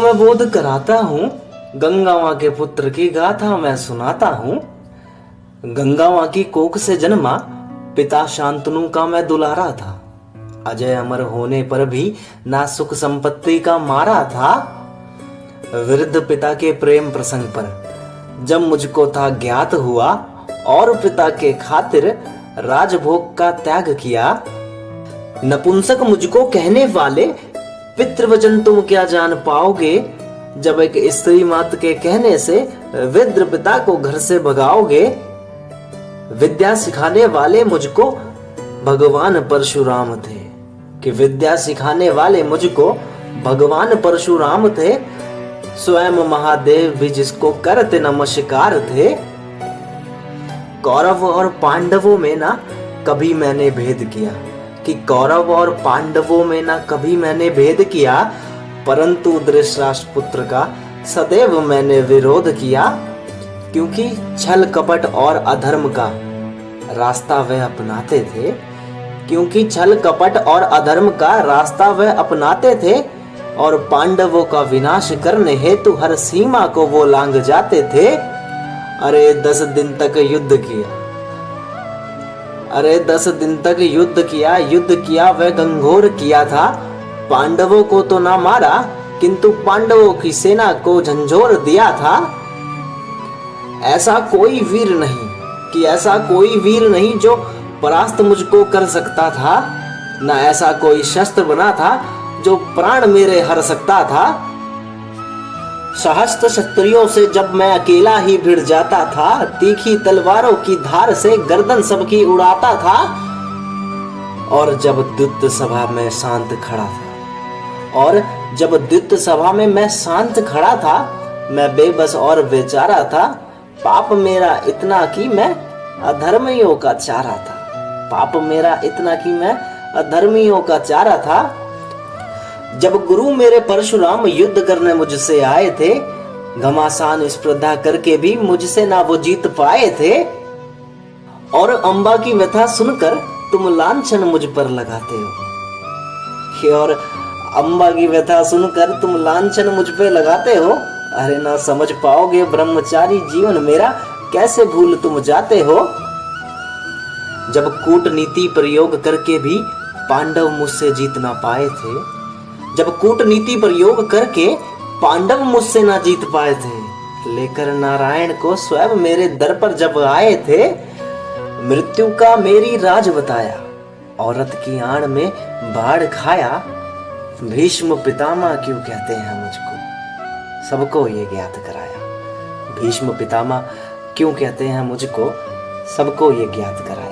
मैं बोध कराता हूँ, गंगा माँ के पुत्र की गाथा मैं सुनाता हूँ। गंगा माँ की कोख से जन्मा, पिता शांतनु का मैं दुलारा था। अजय अमर होने पर भी ना सुख संपत्ति का मारा था। वृद्ध पिता के प्रेम प्रसंग पर जब मुझको था ज्ञात हुआ, और पिता के खातिर राजभोग का त्याग किया। नपुंसक मुझको कहने वाले, पितृवचन तुम क्या जान पाओगे, जब एक स्त्री मात के कहने से वृद्ध पिता को घर से भगाओगे। विद्या सिखाने वाले मुझको भगवान परशुराम थे, कि विद्या सिखाने वाले मुझको भगवान परशुराम थे। स्वयं महादेव भी जिसको करते नमस्कार थे। कौरव और पांडवों में ना कभी मैंने भेद किया, कि कौरव और पांडवों में ना कभी मैंने भेद किया, परंतु धृतराष्ट्र पुत्र का सदैव मैंने विरोध किया। क्योंकि छल कपट और अधर्म का रास्ता वह अपनाते थे, क्योंकि छल कपट और अधर्म का रास्ता वह अपनाते थे, और पांडवों का विनाश करने हेतु हर सीमा को वो लांघ जाते थे। अरे 10 दिन तक युद्ध किया, अरे 10 दिन तक युद्ध किया वह गंभीर किया था। पांडवों को तो ना मारा, किंतु पांडवों की सेना को झंझोर दिया था। ऐसा कोई वीर नहीं, कि ऐसा कोई वीर नहीं जो परास्त मुझको कर सकता था। ना ऐसा कोई शस्त्र बना था जो प्राण मेरे हर सकता था। सहस्त्र क्षत्रियों से जब मैं अकेला ही भिड़ जाता था, तीखी तलवारों की धार से गर्दन सबकी उड़ाता था। और जब द्युत सभा में शांत खड़ा था, और जब द्युत सभा में मैं शांत खड़ा था, मैं बेबस और बेचारा था। पाप मेरा इतना कि मैं अधर्मियों का चारा था, पाप मेरा इतना कि मैं अधर्मियों का चारा था। जब गुरु मेरे परशुराम युद्ध करने मुझसे आए थे, घमासान स्पर्धा करके भी मुझसे ना वो जीत पाए थे। और अंबा की व्यथा सुनकर तुम लांछन मुझ पर लगाते हो, और अंबा की व्यथा सुनकर तुम लांछन मुझ पे लगाते हो। अरे ना समझ पाओगे ब्रह्मचारी जीवन मेरा, कैसे भूल तुम जाते हो। जब कूटनीति प्रयोग करके भी पांडव मुझसे जीत ना पाए थे, जब कूटनीति प्रयोग करके पांडव मुझसे ना जीत पाए थे, लेकर नारायण को स्वयं मेरे दर पर जब आए थे, मृत्यु का मेरी राज बताया, औरत की आड़ में बाढ़ खाया। भीष्म पितामह क्यों कहते हैं मुझको, सबको ये ज्ञात कराया। भीष्म पितामह क्यों कहते हैं मुझको, सबको ये ज्ञात कराया।